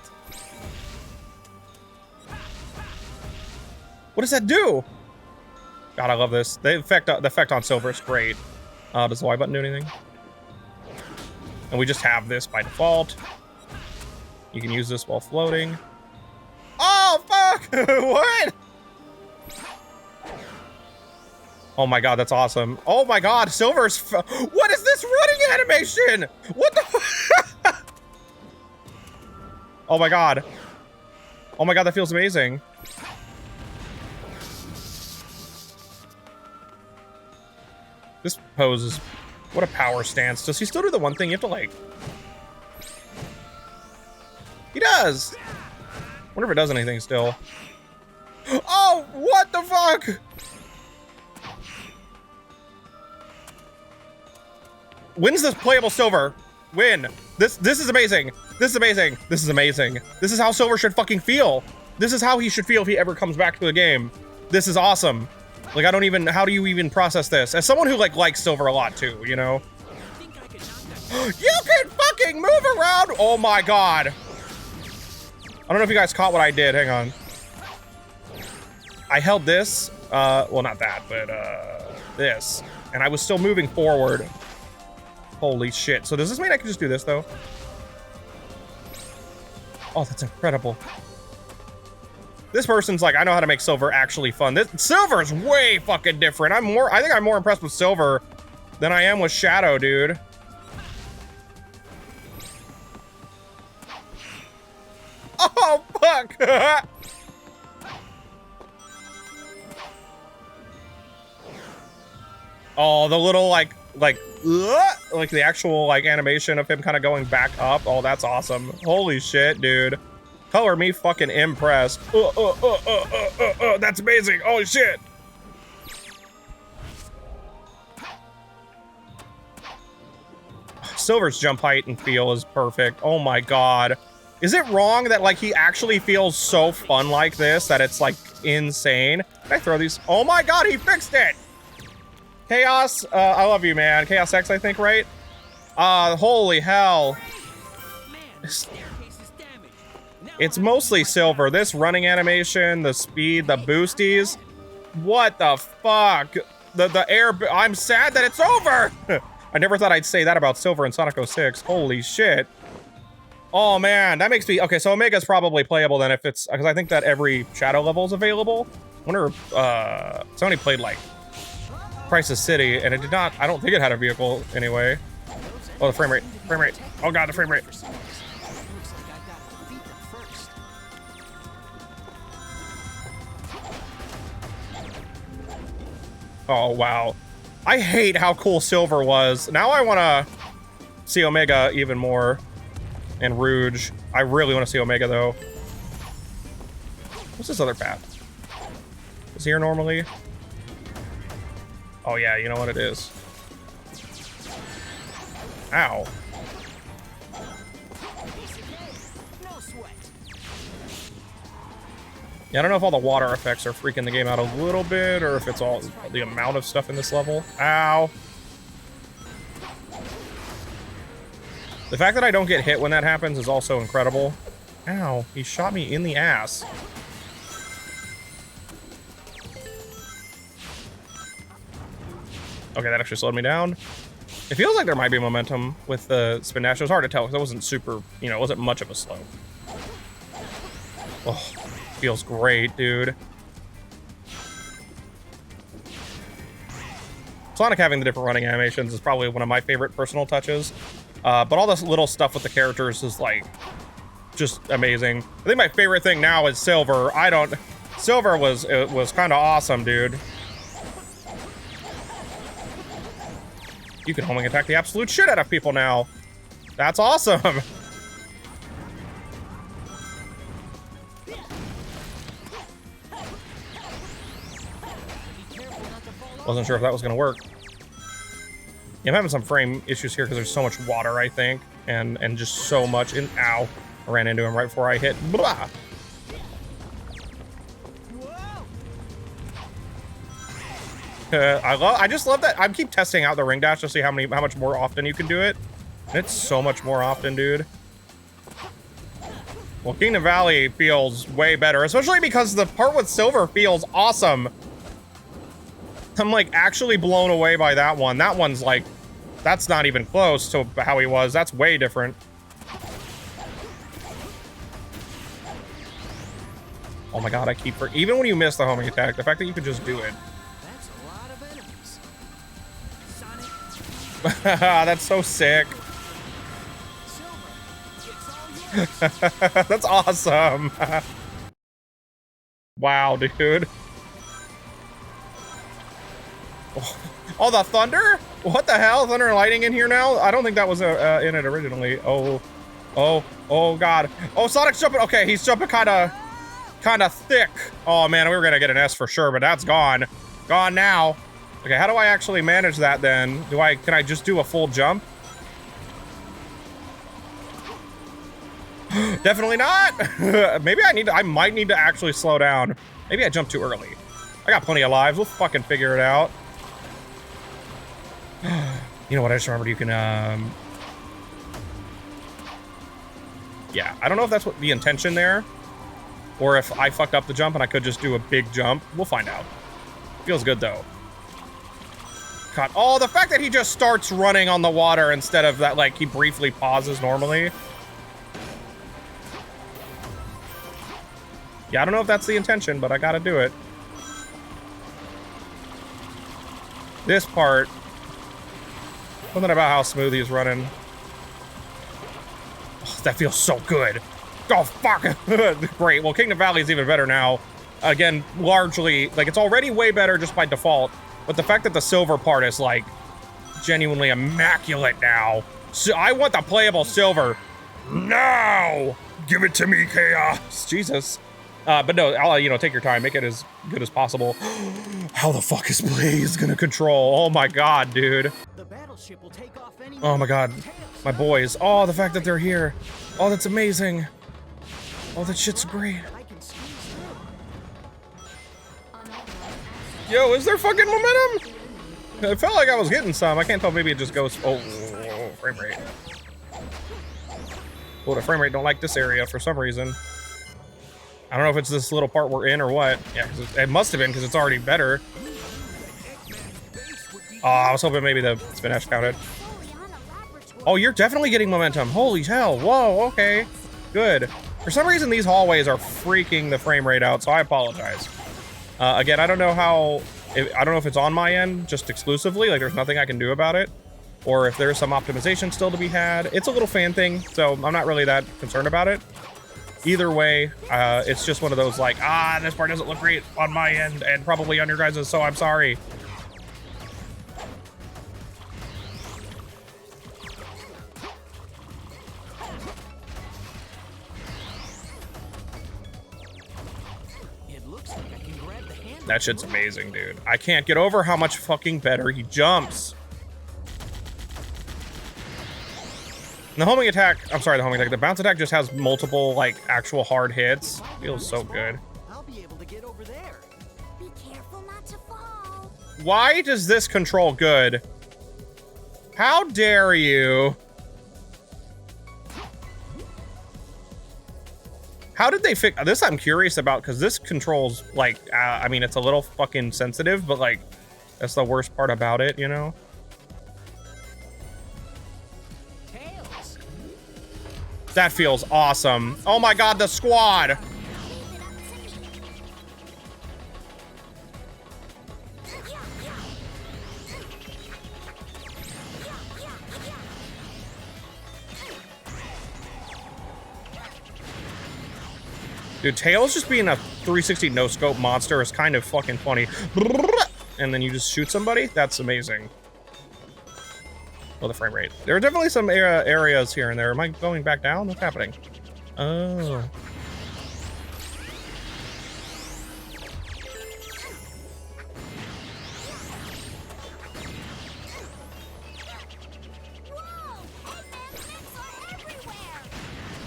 What does that do? God, I love this. The effect on Silver is great. Does the Y button do anything? And we just have this by default. You can use this while floating. Oh, fuck! What? Oh my god, that's awesome. Oh my god, Silver's what is this running animation? What the Oh my god. Oh my god, that feels amazing. This pose is what a power stance. Does he still do the one thing you have to like? He does. Wonder if it does anything still. Oh, what the fuck? When's this playable Silver? Win. This is amazing. This is amazing. This is amazing. This is how Silver should fucking feel. This is how he should feel if he ever comes back to the game. This is awesome. Like, I don't even, how do you even process this? As someone who likes Silver a lot too, you know? You can fucking move around! Oh my god. I don't know if you guys caught what I did, hang on. I held this, well not that, but this. And I was still moving forward. Holy shit. So does this mean I can just do this though? Oh, that's incredible. This person's like, I know how to make Silver actually fun. This Silver's way fucking different. I think I'm more impressed with Silver than I am with Shadow, dude. Oh, fuck. Oh, the little like the actual like animation of him kind of going back up. Oh, that's awesome. Holy shit, dude. Color me fucking impressed. That's amazing. Holy shit. Silver's jump height and feel is perfect. Oh my god. Is it wrong that like he actually feels so fun like this that it's like insane? Can I throw these? Oh my god, he fixed it. Chaos, I love you, man. ChaosX, I think, right? Holy hell. It's mostly Silver. This running animation, the speed, the boosties. What the fuck? The air, I'm sad that it's over. I never thought I'd say that about Silver in Sonic 06. Holy shit. Oh man, that makes me, okay, so Omega's probably playable then if it's, because I think that every Shadow level is available. I wonder if, Sony played like Crisis City, and it did not, I don't think it had a vehicle anyway. Oh, the frame rate. Oh god, the frame rate. Oh, wow. I hate how cool Silver was. Now I want to see Omega even more. And Rouge. I really want to see Omega, though. What's this other path? Is here normally? Oh, yeah, you know what it is. Ow. Yeah, I don't know if all the water effects are freaking the game out a little bit, or if it's all the amount of stuff in this level. Ow. The fact that I don't get hit when that happens is also incredible. Ow, he shot me in the ass. Okay, that actually slowed me down. It feels like there might be momentum with the spin dash. It was hard to tell because it wasn't super, you know, it wasn't much of a slope. Oh, feels great, dude. Sonic having the different running animations is probably one of my favorite personal touches. But all this little stuff with the characters is like just amazing. I think my favorite thing now is Silver. Silver was kind of awesome, dude. You can homing attack the absolute shit out of people now. That's awesome. Wasn't sure if that was gonna work. Yeah, I'm having some frame issues here because there's so much water, I think, and just so much. Ow! I ran into him right before I hit. Blah. I just love that. I keep testing out the ring dash to see how much more often you can do it. And it's so much more often, dude. Well, Kingdom Valley feels way better, especially because the part with Silver feels awesome. I'm like actually blown away by that one. That one's like, that's not even close to how he was. That's way different. Oh my god, I keep even when you miss the homing attack, the fact that you could just do it. That's a lot of energy. That's so sick. Silver, it's all yours. That's awesome. Wow, dude. Oh, the thunder? What the hell? Thunder and lightning in here now? I don't think that was in it originally. Oh, God. Oh, Sonic's jumping. Okay, he's jumping kind of thick. Oh man, we were gonna get an S for sure, but that's gone. Gone now. Okay, how do I actually manage that then? Can I just do a full jump? Definitely not. Maybe I might need to actually slow down. Maybe I jumped too early. I got plenty of lives. We'll fucking figure it out. You know what? I just remembered you can, yeah, I don't know if that's what the intention there, or if I fucked up the jump and I could just do a big jump. We'll find out. Feels good though. God, oh, the fact that he just starts running on the water instead of that, like, he briefly pauses normally. Yeah, I don't know if that's the intention, but I gotta do it. This part, something about how smooth he's running. Oh, that feels so good. Oh, fuck. Great. Well, Kingdom Valley is even better now. Again, largely, like, it's already way better just by default. But the fact that the silver part is, like, genuinely immaculate now. So I want the playable silver now. Give it to me, Chaos. Jesus. But no, I'll, you know, take your time. Make it as good as possible. How the fuck is Blaze gonna control? Oh my god, dude. The battleship will take off any Oh my god. My boys. Oh, the fact that they're here. Oh, that's amazing. Oh, that shit's great. I can squeeze through. Yo, is there fucking momentum? It felt like I was getting some. I can't tell. Maybe it just goes. Oh, frame rate. Oh, the frame rate don't like this area for some reason. I don't know if it's this little part we're in or what. Yeah, 'cause it must have been because it's already better. Oh, I was hoping maybe the spin hash counted. Oh, you're definitely getting momentum. Holy hell. Whoa, okay. Good. For some reason, these hallways are freaking the frame rate out, so I apologize. Again, I don't know I don't know if it's on my end just exclusively, like there's nothing I can do about it, or if there's some optimization still to be had. It's a little fan thing, so I'm not really that concerned about it. Either way, it's just one of those like, this part doesn't look great on my end and probably on your guys's, so I'm sorry. It looks like I can grab the handle. That shit's amazing, dude. I can't get over how much fucking better he jumps. And the homing attack, the bounce attack just has multiple, like, actual hard hits. Feels so good. I'll be able to get over there. Be careful not to fall. Why does this control good? How dare you? How did they fix this? I'm curious about, because this controls, like, I mean, it's a little fucking sensitive, but, like, that's the worst part about it, you know? Tails. That feels awesome. Oh my god, the squad! Leave it up to me. Dude, Tails just being a 360 no-scope monster is kind of fucking funny. And then you just shoot somebody? That's amazing. Oh, the frame rate. There are definitely some areas here and there. Am I going back down? What's happening? Oh.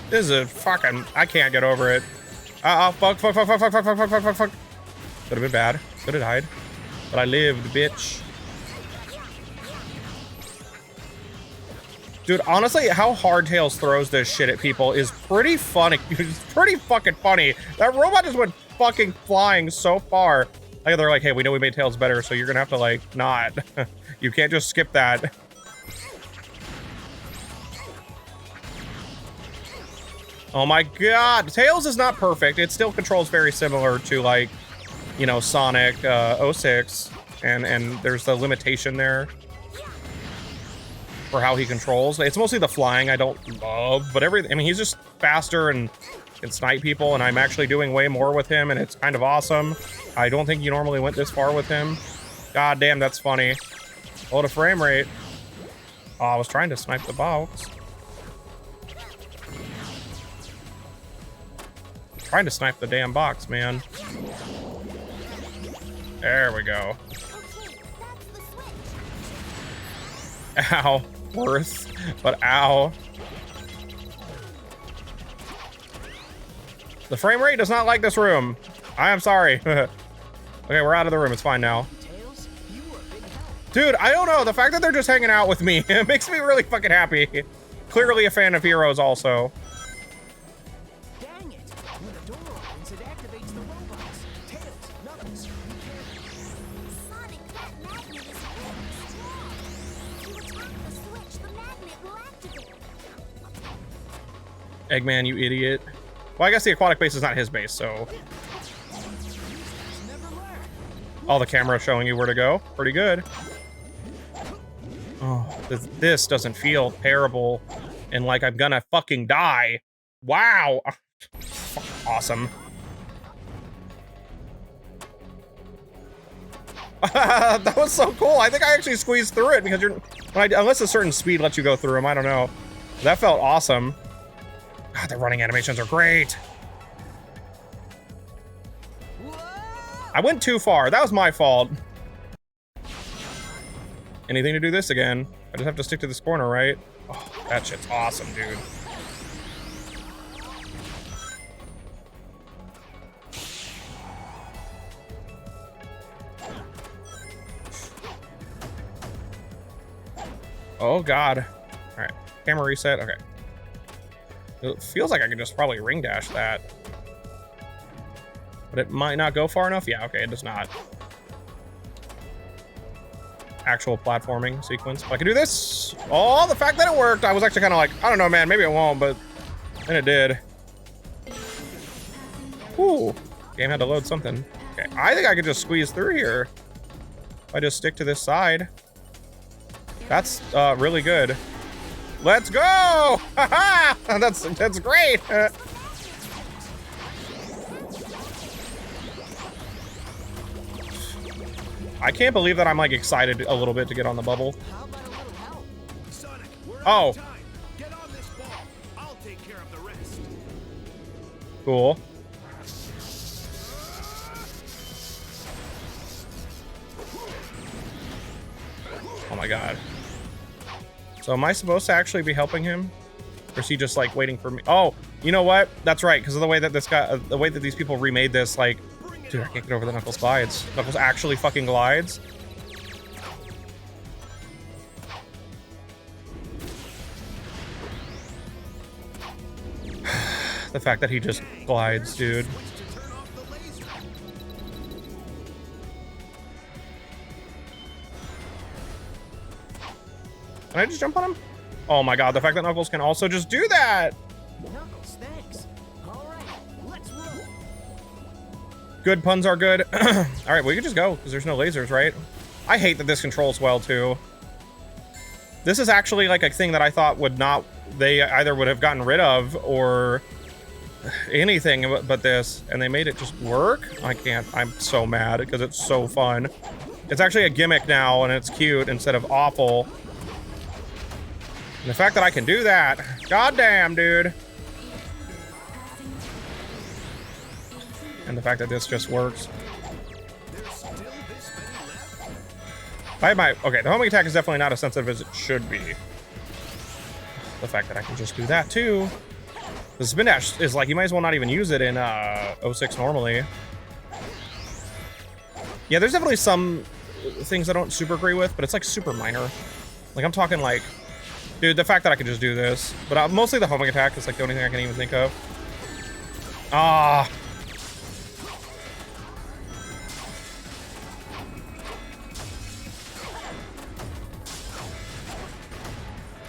This is a fucking... I can't get over it. Fuck. Could have been bad. Could have died. But I lived, bitch. Dude, honestly, how hard Tails throws this shit at people is pretty funny. It's pretty fucking funny. That robot just went fucking flying so far. Like, they're like, hey, we know we made Tails better, so you're gonna have to, like, not. You can't just skip that. Oh my god, Tails is not perfect. It still controls very similar to, like, you know, Sonic 06, and there's the limitation there. for how he controls. It's mostly the flying I don't love, but everything. I mean, he's just faster and can snipe people, and I'm actually doing way more with him, and it's kind of awesome. I don't think you normally went this far with him. God damn, that's funny. Load a frame rate. Oh, I was trying to snipe the box. Trying to snipe the damn box, man. There we go. Okay, that's the switch. Ow. Worth. But ow. The frame rate does not like this room. I am sorry. Okay, we're out of the room. It's fine now. Tails, you are a big help. Dude, I don't know. The fact that they're just hanging out with me, it makes me really fucking happy. Clearly a fan of heroes also. Dang it! When the door opens, it activates the robots. Tails, Knuckles, be careful. Sonic, that magnet is really strong. If you attack the switch, the magnet will activate. Eggman, you idiot. Well, I guess the aquatic base is not his base, so... Never learn. all the camera showing you where to go. Pretty good. Oh, this doesn't feel terrible and like I'm gonna fucking die. Wow. Awesome. That was so cool. I think I actually squeezed through it because unless a certain speed lets you go through them, I don't know. That felt awesome. God, the running animations are great. I went too far. That was my fault. Anything to do this again. I just have to stick to this corner, right? Oh, that shit's awesome, dude. Oh, God. All right, camera reset. Okay. It feels like I could just probably ring dash that. But it might not go far enough. Yeah, okay, it does not. Actual platforming sequence. But I can do this. Oh, the fact that it worked. I was actually kind of like, I don't know, man. Maybe it won't, but then it did. Ooh. Game had to load something. Okay, I think I could just squeeze through here. If I just stick to this side. That's really good. Let's go! Haha! That's great! I can't believe that I'm like excited a little bit to get on the bubble. How about a little help? Sonic, we're Oh. out of time. Get on this ball. I'll take care of the rest. Cool. Oh my God. So am I supposed to actually be helping him? Or is he just like waiting for me? Oh, you know what? That's right, because of the way that this guy, the way that these people remade this, like, dude, I can't get over the Knuckles glides. Knuckles actually fucking glides. The fact that he just glides, dude. Switch to turn off the laser. Can I just jump on him? Oh my God, the fact that Knuckles can also just do that. Knuckles, thanks. All right, let's roll. Good puns are good. All right, we can just go because there's no lasers, right? I hate that this controls well too. This is actually like a thing that I thought would not, they either would have gotten rid of or anything but this, and they made it just work. I can't, I'm so mad because it's so fun. It's actually a gimmick now and it's cute instead of awful. And the fact that I can do that, goddamn, dude. And the fact that this just works. There's still this many left. Okay, the homing attack is definitely not as sensitive as it should be. The fact that I can just do that too. The spin dash is like, you might as well not even use it in 06 normally. Yeah, there's definitely some things I don't super agree with, but it's like super minor. Like I'm talking like, dude, the fact that I can just do this, but mostly the homing attack is like the only thing I can even think of. Ah.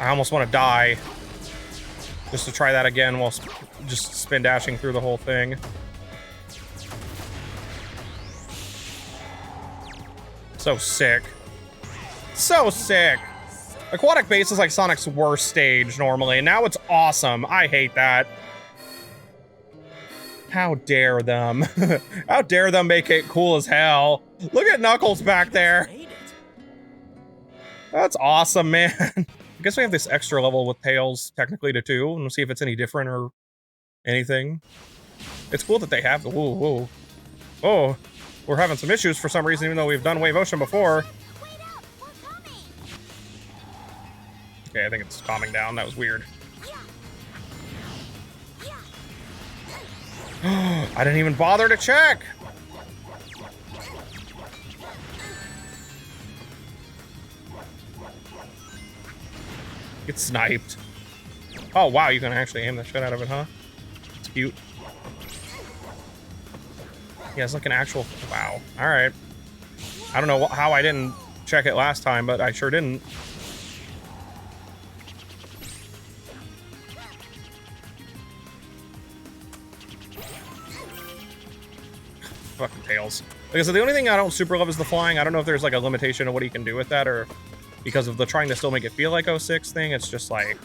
I almost want to die just to try that again while just spin dashing through the whole thing. So sick. So sick. Aquatic base is like Sonic's worst stage normally, and now it's awesome. I hate that. How dare them? How dare them make it cool as hell? Look at Knuckles back there. Made it. That's awesome, man. I guess we have this extra level with Tails technically to 2, and we'll see if it's any different or anything. It's cool that they have the whoa. Oh, we're having some issues for some reason, even though we've done Wave Ocean before. Wait up, we're coming. Okay, I think it's calming down. That was weird. I didn't even bother to check. Get sniped. Oh, wow, you can actually aim the shit out of it, huh? It's cute. Yeah, it's like an actual... Wow. All right. I don't know how I didn't check it last time, but I sure didn't. Fucking Tails. Like I said, the only thing I don't super love is the flying. I don't know if there's like a limitation of what he can do with that, or because of the trying to still make it feel like 06 thing, it's just like,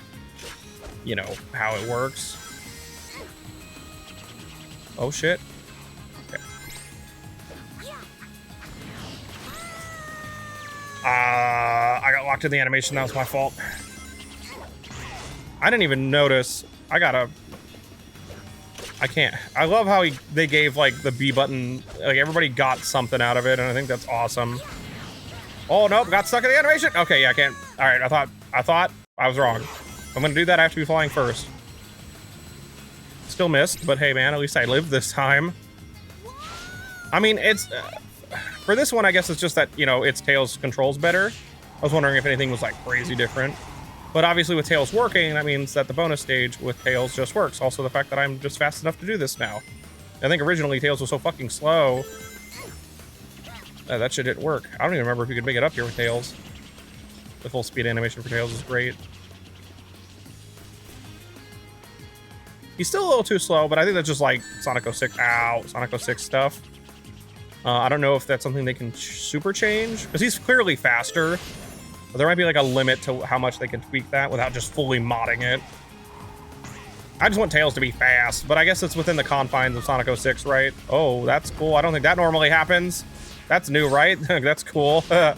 you know, how it works. Oh shit. Okay. I got locked in the animation. That was my fault. I didn't even notice. I can't. I love how they gave like the B button, like everybody got something out of it, and I think that's awesome. Oh nope, got stuck in the animation. Okay, yeah, I can't. All right, I thought I was wrong. If I'm gonna do that, I have to be flying first. Still missed, but hey man, at least I lived this time. I mean, it's for this one, I guess it's just that, you know, it's Tails controls better. I was wondering if anything was like crazy different. But obviously with Tails working, that means that the bonus stage with Tails just works. Also the fact that I'm just fast enough to do this now. I think originally Tails was so fucking slow. That shit didn't work. I don't even remember if you could make it up here with Tails. The full speed animation for Tails is great. He's still a little too slow, but I think that's just like Sonic 06, Sonic 06 stuff. I don't know if that's something they can super change, because he's clearly faster. But there might be like a limit to how much they can tweak that without just fully modding it. I just want Tails to be fast, but I guess it's within the confines of Sonic 06, right? Oh, that's cool. I don't think that normally happens. That's new, right? That's cool. Yeah,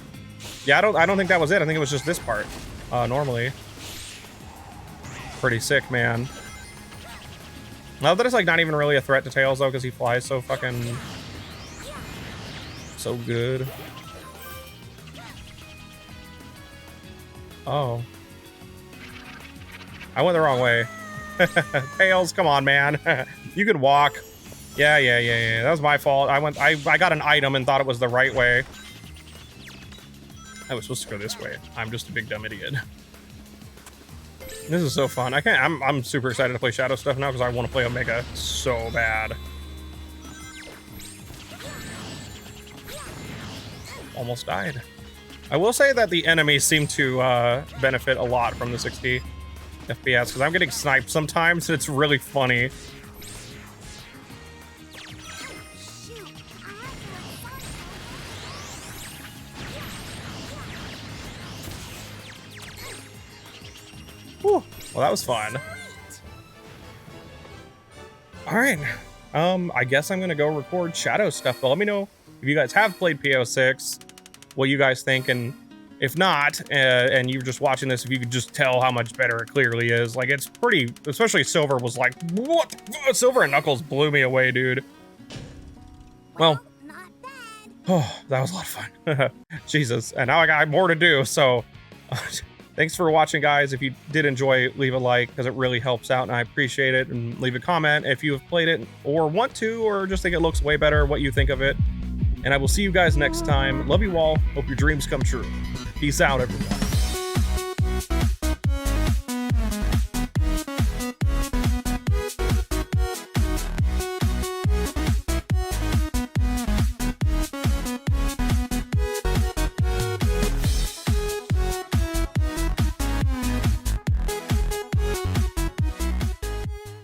I don't think that was it. I think it was just this part. Normally. Pretty sick, man. Now that it's like not even really a threat to Tails though, because he flies so fucking so good. Oh. I went the wrong way. Tails, come on, man. You can walk. Yeah. That was my fault. I got an item and thought it was the right way. I was supposed to go this way. I'm just a big dumb idiot. This is so fun. I'm super excited to play Shadow stuff now because I want to play Omega so bad. Almost died. I will say that the enemies seem to benefit a lot from the 60 FPS because I'm getting sniped sometimes and it's really funny. Whew. Well, that was fun. All right. I guess I'm gonna go record Shadow stuff, but let me know if you guys have played PO6, what you guys think, and if not, and you're just watching this, if you could just tell how much better it clearly is. Like, it's pretty, especially Silver was like, what? Silver and Knuckles blew me away, dude. Well, not bad. oh, that was a lot of fun. Jesus, and now I got more to do, so thanks for watching, guys. If you did enjoy, leave a like, because it really helps out, and I appreciate it, and leave a comment if you have played it, or want to, or just think it looks way better, what you think of it. And I will see you guys next time. Love you all. Hope your dreams come true. Peace out, everyone.